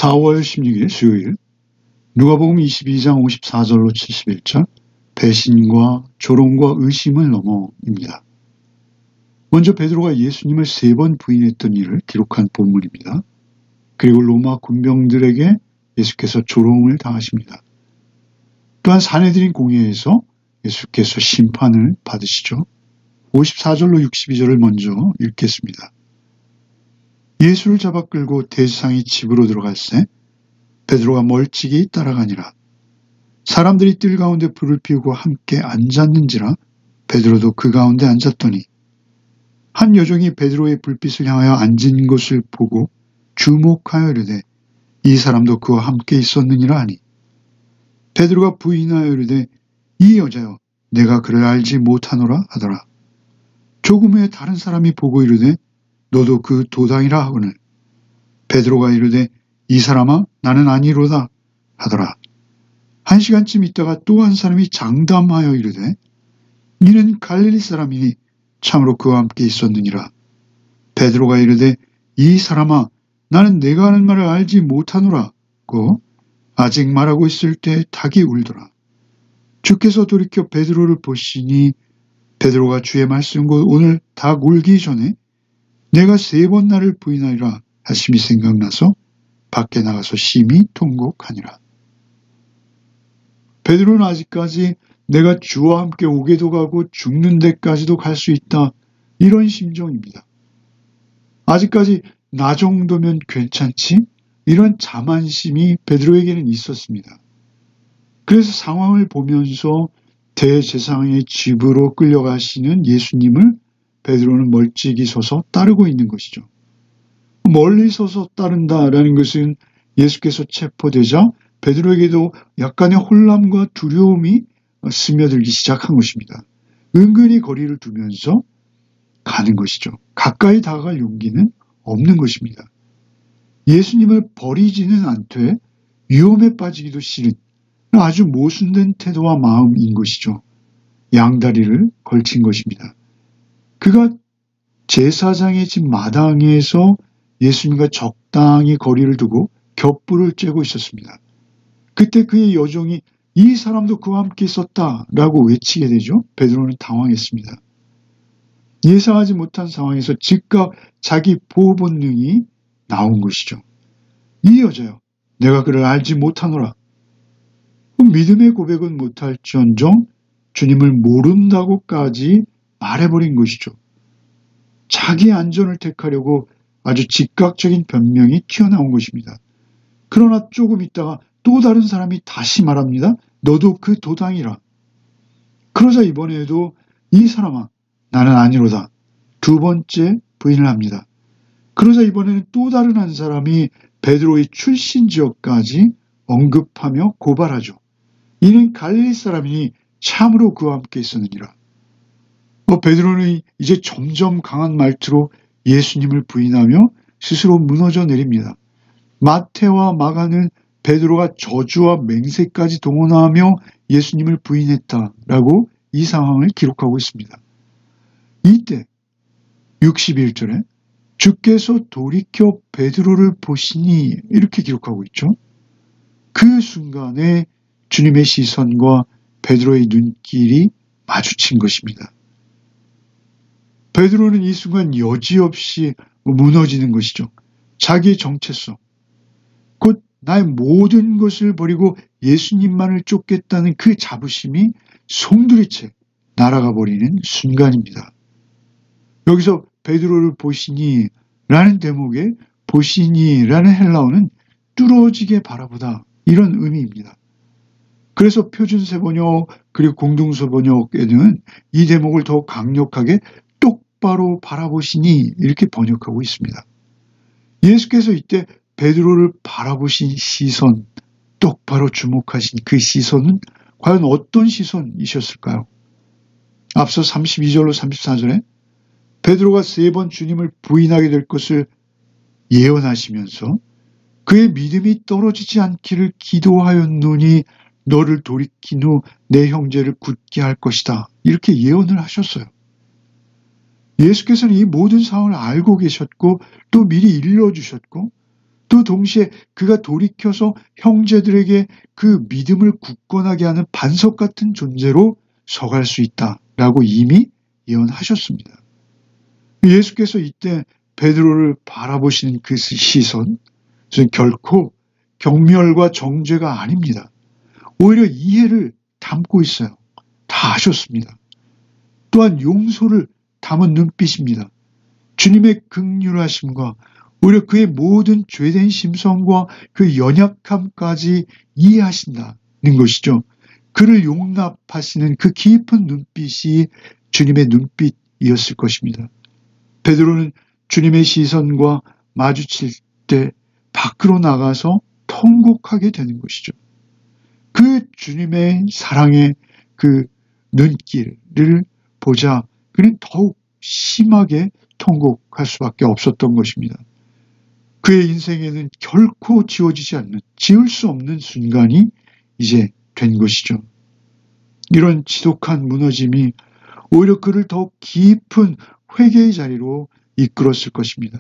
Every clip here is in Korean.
4월 16일 수요일 누가복음 22장 54절로 71절 배신과 조롱과 의심을 넘어입니다. 먼저 베드로가 예수님을 3번 부인했던 일을 기록한 본문입니다. 그리고 로마 군병들에게 예수께서 조롱을 당하십니다. 또한 사내들인 공회에서 예수께서 심판을 받으시죠. 54절로 62절을 먼저 읽겠습니다. 예수를 잡아 끌고 대제사장이 집으로 들어갈새 베드로가 멀찍이 따라가니라. 사람들이 뜰 가운데 불을 피우고 함께 앉았는지라 베드로도 그 가운데 앉았더니 한 여종이 베드로의 불빛을 향하여 앉은 것을 보고 주목하여 이르되 이 사람도 그와 함께 있었느니라 하니 베드로가 부인하여 이르되 이 여자여 내가 그를 알지 못하노라 하더라. 조금 후에 다른 사람이 보고 이르되 너도 그 도당이라 하거늘 베드로가 이르되 이 사람아 나는 아니로다 하더라. 1시간쯤 있다가 또 한 사람이 장담하여 이르되 이는 갈릴리 사람이니 참으로 그와 함께 있었느니라. 베드로가 이르되 이 사람아 나는 내가 하는 말을 알지 못하노라고 아직 말하고 있을 때 닭이 울더라. 주께서 돌이켜 베드로를 보시니 베드로가 주의 말씀 곧 오늘 닭 울기 전에 내가 3번 나를 부인하리라 하심이 생각나서 밖에 나가서 심히 통곡하니라. 베드로는 아직까지 내가 주와 함께 오게도 가고 죽는 데까지도 갈 수 있다 이런 심정입니다. 아직까지 나 정도면 괜찮지? 이런 자만심이 베드로에게는 있었습니다. 그래서 상황을 보면서 대제사장의 집으로 끌려가시는 예수님을 베드로는 멀찍이 서서 따르고 있는 것이죠. 멀리 서서 따른다라는 것은 예수께서 체포되자 베드로에게도 약간의 혼란과 두려움이 스며들기 시작한 것입니다. 은근히 거리를 두면서 가는 것이죠. 가까이 다가갈 용기는 없는 것입니다. 예수님을 버리지는 않되 위험에 빠지기도 싫은 아주 모순된 태도와 마음인 것이죠. 양다리를 걸친 것입니다. 그가 제사장의 집 마당에서 예수님과 적당히 거리를 두고 겹불을 쬐고 있었습니다. 그때 그의 여종이 이 사람도 그와 함께 있었다라고 외치게 되죠. 베드로는 당황했습니다. 예상하지 못한 상황에서 즉각 자기 보호 본능이 나온 것이죠. 이 여자여 내가 그를 알지 못하노라. 믿음의 고백은 못할지언정 주님을 모른다고까지 말해버린 것이죠. 자기 안전을 택하려고 아주 즉각적인 변명이 튀어나온 것입니다. 그러나 조금 있다가 또 다른 사람이 다시 말합니다. 너도 그 도당이라. 그러자 이번에도 이 사람아 나는 아니로다. 2번째 부인을 합니다. 그러자 이번에는 또 다른 한 사람이 베드로의 출신 지역까지 언급하며 고발하죠. 이는 갈릴리 사람이니 참으로 그와 함께 있었느니라. 베드로는 이제 점점 강한 말투로 예수님을 부인하며 스스로 무너져 내립니다. 마태와 마가는 베드로가 저주와 맹세까지 동원하며 예수님을 부인했다라고 이 상황을 기록하고 있습니다. 이때 61절에 주께서 돌이켜 베드로를 보시니 이렇게 기록하고 있죠. 그 순간에 주님의 시선과 베드로의 눈길이 마주친 것입니다. 베드로는 이 순간 여지없이 무너지는 것이죠. 자기의 정체성, 곧 나의 모든 것을 버리고 예수님만을 쫓겠다는 그 자부심이 송두리째 날아가 버리는 순간입니다. 여기서 베드로를 보시니 라는 대목에 보시니 라는 헬라어는 뚫어지게 바라보다 이런 의미입니다. 그래서 표준세 번역 그리고 공동서 번역에는 이 대목을 더 강력하게 똑바로 바라보시니 이렇게 번역하고 있습니다. 예수께서 이때 베드로를 바라보신 시선, 똑바로 주목하신 그 시선은 과연 어떤 시선이셨을까요? 앞서 32절로 34절에 베드로가 3번 주님을 부인하게 될 것을 예언하시면서 그의 믿음이 떨어지지 않기를 기도하였노니 너를 돌이킨 후 내 형제를 굳게 할 것이다. 이렇게 예언을 하셨어요. 예수께서는 이 모든 상황을 알고 계셨고 또 미리 일러주셨고 또 동시에 그가 돌이켜서 형제들에게 그 믿음을 굳건하게 하는 반석 같은 존재로 서갈 수 있다라고 이미 예언하셨습니다. 예수께서 이때 베드로를 바라보시는 그 시선, 결코 경멸과 정죄가 아닙니다. 오히려 이해를 담고 있어요. 다 아셨습니다. 또한 용서를 담은 눈빛입니다. 주님의 긍휼하심과 오히려 그의 모든 죄된 심성과 그 연약함까지 이해하신다는 것이죠. 그를 용납하시는 그 깊은 눈빛이 주님의 눈빛이었을 것입니다. 베드로는 주님의 시선과 마주칠 때 밖으로 나가서 통곡하게 되는 것이죠. 그 주님의 사랑의 그 눈길을 보자 그는 더욱 심하게 통곡할 수밖에 없었던 것입니다. 그의 인생에는 결코 지워지지 않는, 지울 수 없는 순간이 이제 된 것이죠. 이런 지독한 무너짐이 오히려 그를 더욱 깊은 회개의 자리로 이끌었을 것입니다.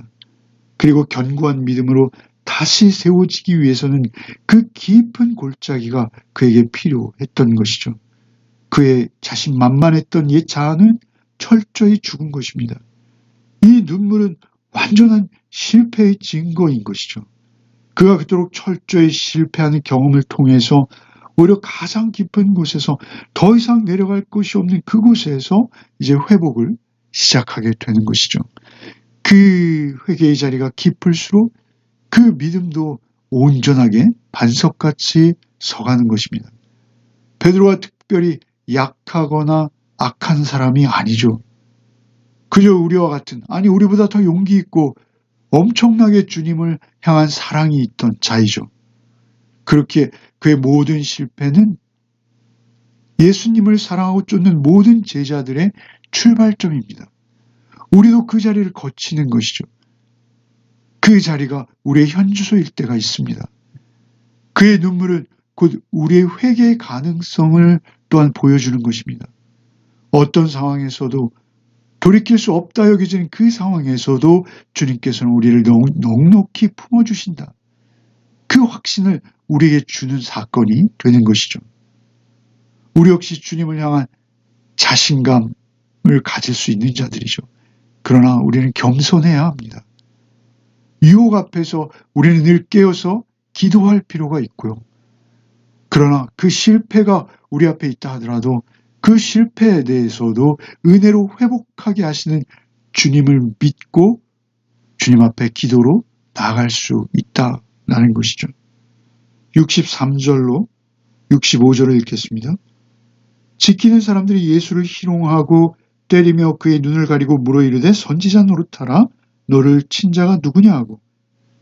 그리고 견고한 믿음으로 다시 세워지기 위해서는 그 깊은 골짜기가 그에게 필요했던 것이죠. 그의 자신만만했던 옛 자아는 철저히 죽은 것입니다. 이 눈물은 완전한 실패의 증거인 것이죠. 그가 그토록 철저히 실패하는 경험을 통해서 오히려 가장 깊은 곳에서 더 이상 내려갈 곳이 없는 그곳에서 이제 회복을 시작하게 되는 것이죠. 그 회개의 자리가 깊을수록 그 믿음도 온전하게 반석같이 서가는 것입니다. 베드로가 특별히 약하거나 악한 사람이 아니죠. 그저 우리와 같은, 아니 우리보다 더 용기 있고 엄청나게 주님을 향한 사랑이 있던 자이죠. 그렇게 그의 모든 실패는 예수님을 사랑하고 쫓는 모든 제자들의 출발점입니다. 우리도 그 자리를 거치는 것이죠. 그 자리가 우리의 현주소일 때가 있습니다. 그의 눈물은 곧 우리의 회개의 가능성을 또한 보여주는 것입니다. 어떤 상황에서도 돌이킬 수 없다 여겨지는 그 상황에서도 주님께서는 우리를 넉넉히 품어주신다. 그 확신을 우리에게 주는 사건이 되는 것이죠. 우리 역시 주님을 향한 자신감을 가질 수 있는 자들이죠. 그러나 우리는 겸손해야 합니다. 유혹 앞에서 우리는 늘 깨어서 기도할 필요가 있고요. 그러나 그 실패가 우리 앞에 있다 하더라도 그 실패에 대해서도 은혜로 회복하게 하시는 주님을 믿고 주님 앞에 기도로 나아갈 수 있다라는 것이죠. 63절로 65절을 읽겠습니다. 지키는 사람들이 예수를 희롱하고 때리며 그의 눈을 가리고 물어 이르되 선지자 노릇하라 너를 친 자가 누구냐 하고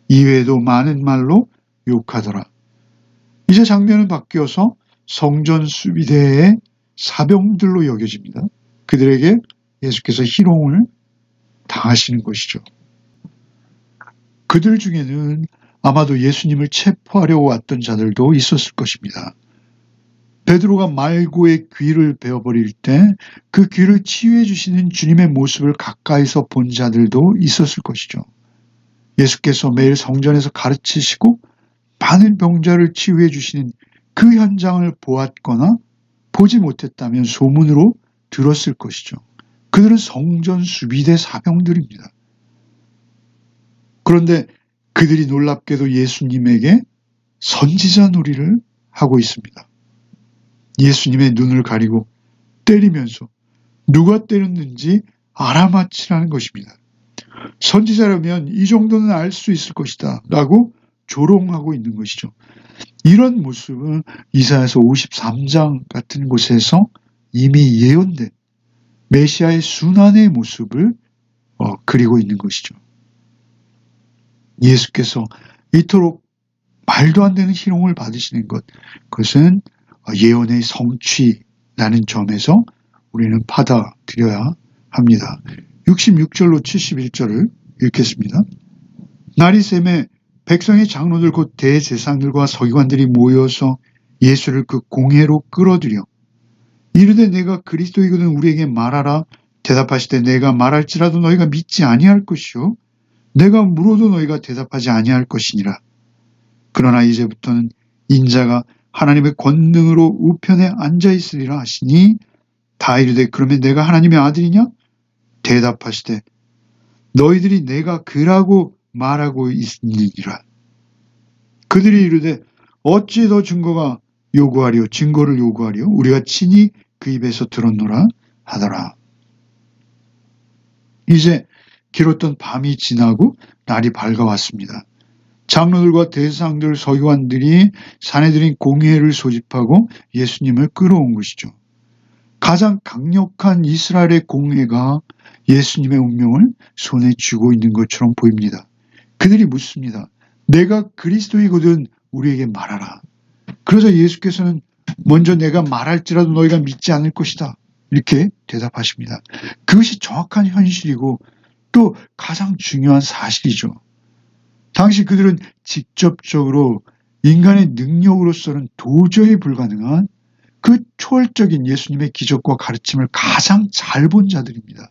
이외에도 많은 말로 욕하더라. 이제 장면은 바뀌어서 성전 수비대의 사병들로 여겨집니다. 그들에게 예수께서 희롱을 당하시는 것이죠. 그들 중에는 아마도 예수님을 체포하려고 왔던 자들도 있었을 것입니다. 베드로가 말고의 귀를 베어버릴 때 그 귀를 치유해 주시는 주님의 모습을 가까이서 본 자들도 있었을 것이죠. 예수께서 매일 성전에서 가르치시고 많은 병자를 치유해 주시는 그 현장을 보았거나 보지 못했다면 소문으로 들었을 것이죠. 그들은 성전 수비대 사병들입니다. 그런데 그들이 놀랍게도 예수님에게 선지자 놀이를 하고 있습니다. 예수님의 눈을 가리고 때리면서 누가 때렸는지 알아맞히라는 것입니다. 선지자라면 이 정도는 알 수 있을 것이다 라고 조롱하고 있는 것이죠. 이런 모습은 이사야서 53장 같은 곳에서 이미 예언된 메시아의 순환의 모습을 그리고 있는 것이죠. 예수께서 이토록 말도 안 되는 희롱을 받으시는 것, 그것은 예언의 성취라는 점에서 우리는 받아들여야 합니다. 66절로 71절을 읽겠습니다. 날이 새매 백성의 장로들 곧 대제사장들과 서기관들이 모여서 예수를 그 공회로 끌어들여 이르되 내가 그리스도이거든 우리에게 말하라. 대답하시되 내가 말할지라도 너희가 믿지 아니할 것이요 내가 물어도 너희가 대답하지 아니할 것이니라. 그러나 이제부터는 인자가 하나님의 권능으로 우편에 앉아 있으리라 하시니 다 이르되 그러면 내가 하나님의 아들이냐? 대답하시되 너희들이 내가 그라고 말하고 있으니라. 그들이 이르되 어찌 더 증거를 요구하리요? 우리가 친히 그 입에서 들었노라 하더라. 이제 길었던 밤이 지나고 날이 밝아왔습니다. 장로들과 대상들, 서기관들이 사내들인 공회를 소집하고 예수님을 끌어온 것이죠. 가장 강력한 이스라엘의 공회가 예수님의 운명을 손에 쥐고 있는 것처럼 보입니다. 그들이 묻습니다. 내가 그리스도이거든 우리에게 말하라. 그래서 예수께서는 먼저 내가 말할지라도 너희가 믿지 않을 것이다. 이렇게 대답하십니다. 그것이 정확한 현실이고 또 가장 중요한 사실이죠. 당시 그들은 직접적으로 인간의 능력으로서는 도저히 불가능한 그 초월적인 예수님의 기적과 가르침을 가장 잘 본 자들입니다.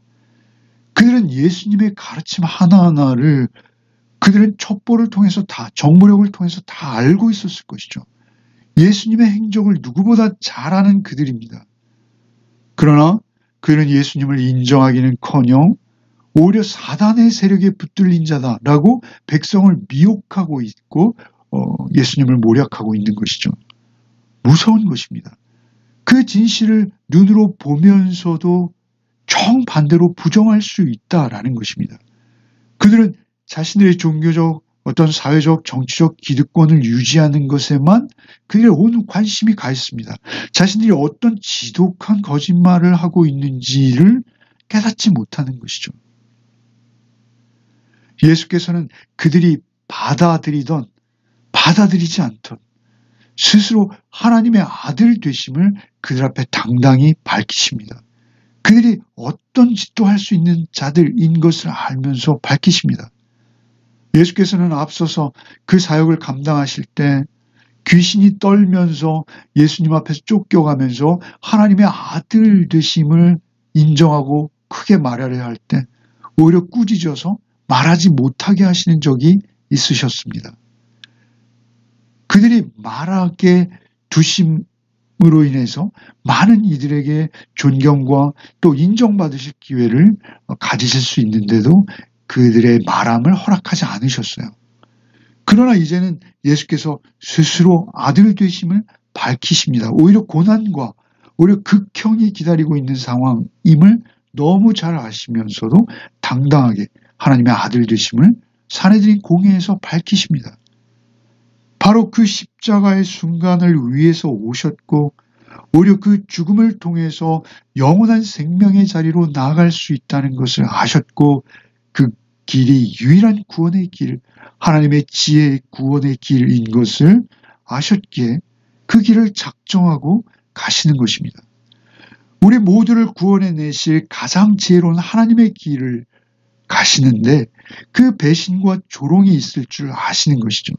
그들은 예수님의 가르침 하나하나를 그들은 첩보를 통해서 정보력을 통해서 다 알고 있었을 것이죠. 예수님의 행적을 누구보다 잘 아는 그들입니다. 그러나 그들은 예수님을 인정하기는커녕 오히려 사단의 세력에 붙들린 자다라고 백성을 미혹하고 있고 예수님을 모략하고 있는 것이죠. 무서운 것입니다. 그 진실을 눈으로 보면서도 정반대로 부정할 수 있다라는 것입니다. 그들은 자신들의 종교적, 어떤 사회적, 정치적 기득권을 유지하는 것에만 그들의 온 관심이 가 있습니다. 자신들이 어떤 지독한 거짓말을 하고 있는지를 깨닫지 못하는 것이죠. 예수께서는 그들이 받아들이던 받아들이지 않던 스스로 하나님의 아들 되심을 그들 앞에 당당히 밝히십니다. 그들이 어떤 짓도 할 수 있는 자들인 것을 알면서 밝히십니다. 예수께서는 앞서서 그 사역을 감당하실 때 귀신이 떨면서 예수님 앞에서 쫓겨가면서 하나님의 아들 되심을 인정하고 크게 말하려 할 때 오히려 꾸짖어서 말하지 못하게 하시는 적이 있으셨습니다. 그들이 말하게 두심으로 인해서 많은 이들에게 존경과 또 인정받으실 기회를 가지실 수 있는데도 그들의 말함을 허락하지 않으셨어요. 그러나 이제는 예수께서 스스로 아들 되심을 밝히십니다. 오히려 고난과 오히려 극형이 기다리고 있는 상황임을 너무 잘 아시면서도 당당하게 하나님의 아들 되심을 사내들인 공회에서 밝히십니다. 바로 그 십자가의 순간을 위해서 오셨고 오히려 그 죽음을 통해서 영원한 생명의 자리로 나아갈 수 있다는 것을 아셨고 그 길이 유일한 구원의 길, 하나님의 지혜의 구원의 길인 것을 아셨기에 그 길을 작정하고 가시는 것입니다. 우리 모두를 구원해 내실 가장 지혜로운 하나님의 길을 가시는데 그 배신과 조롱이 있을 줄 아시는 것이죠.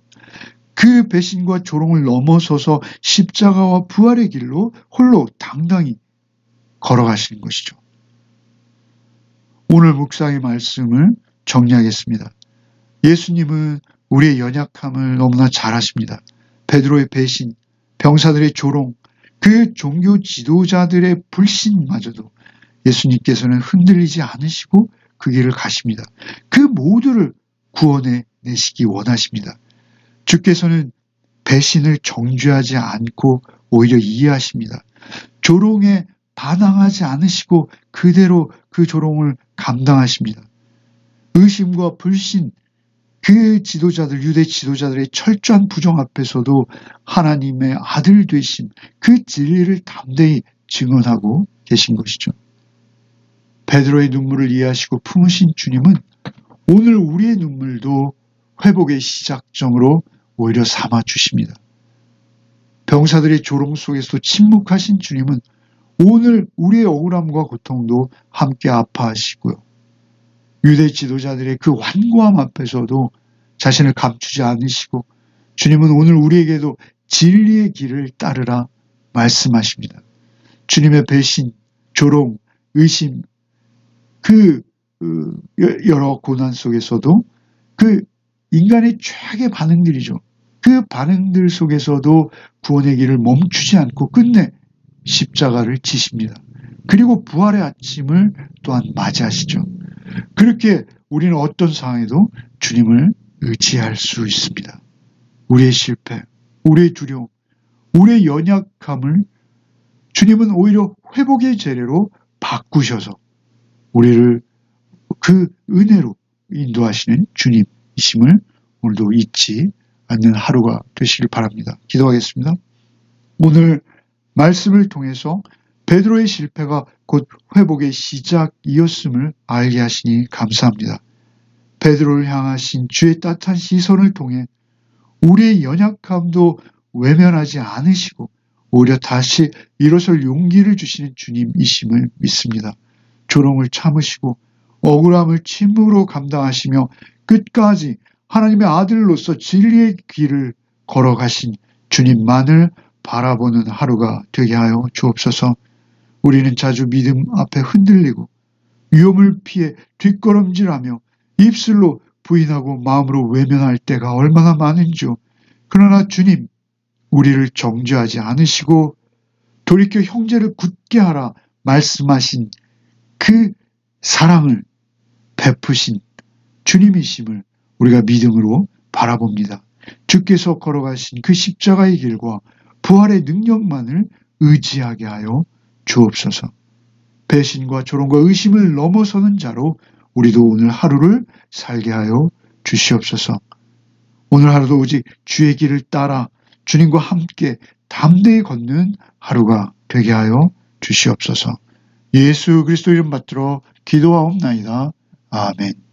그 배신과 조롱을 넘어서서 십자가와 부활의 길로 홀로 당당히 걸어가시는 것이죠. 오늘 묵상의 말씀을 정리하겠습니다. 예수님은 우리의 연약함을 너무나 잘 아십니다. 베드로의 배신, 병사들의 조롱, 그 종교 지도자들의 불신마저도 예수님께서는 흔들리지 않으시고 그 길을 가십니다. 그 모두를 구원해 내시기 원하십니다. 주께서는 배신을 정죄하지 않고 오히려 이해하십니다. 조롱에 반항하지 않으시고 그대로 그 조롱을 감당하십니다. 의심과 불신, 그 지도자들, 유대 지도자들의 철저한 부정 앞에서도 하나님의 아들 되심, 그 진리를 담대히 증언하고 계신 것이죠. 베드로의 눈물을 이해하시고 품으신 주님은 오늘 우리의 눈물도 회복의 시작점으로 오히려 삼아 주십니다. 병사들의 조롱 속에서도 침묵하신 주님은 오늘 우리의 억울함과 고통도 함께 아파하시고요. 유대 지도자들의 그 완고함 앞에서도 자신을 감추지 않으시고 주님은 오늘 우리에게도 진리의 길을 따르라 말씀하십니다. 주님의 배신, 조롱, 의심, 그 여러 고난 속에서도 그 인간의 최악의 반응들이죠. 그 반응들 속에서도 구원의 길을 멈추지 않고 끝내 십자가를 지십니다. 그리고 부활의 아침을 또한 맞이하시죠. 그렇게 우리는 어떤 상황에도 주님을 의지할 수 있습니다. 우리의 실패, 우리의 두려움, 우리의 연약함을 주님은 오히려 회복의 재료로 바꾸셔서 우리를 그 은혜로 인도하시는 주님이심을 오늘도 잊지 않는 하루가 되시길 바랍니다. 기도하겠습니다. 오늘 말씀을 통해서 베드로의 실패가 곧 회복의 시작이었음을 알게 하시니 감사합니다. 베드로를 향하신 주의 따뜻한 시선을 통해 우리의 연약함도 외면하지 않으시고 오히려 다시 일어설 용기를 주시는 주님이심을 믿습니다. 조롱을 참으시고 억울함을 침묵으로 감당하시며 끝까지 하나님의 아들로서 진리의 길을 걸어가신 주님만을 바라보는 하루가 되게 하여 주옵소서. 우리는 자주 믿음 앞에 흔들리고 위험을 피해 뒷걸음질하며 입술로 부인하고 마음으로 외면할 때가 얼마나 많은지요. 그러나 주님, 우리를 정죄하지 않으시고 돌이켜 형제를 굳게 하라 말씀하신 그 사랑을 베푸신 주님이심을 우리가 믿음으로 바라봅니다. 주께서 걸어가신 그 십자가의 길과 부활의 능력만을 의지하게 하여 주옵소서. 배신과 조롱과 의심을 넘어서는 자로 우리도 오늘 하루를 살게 하여 주시옵소서. 오늘 하루도 오직 주의 길을 따라 주님과 함께 담대히 걷는 하루가 되게 하여 주시옵소서. 예수 그리스도 이름 받들어 기도하옵나이다. 아멘.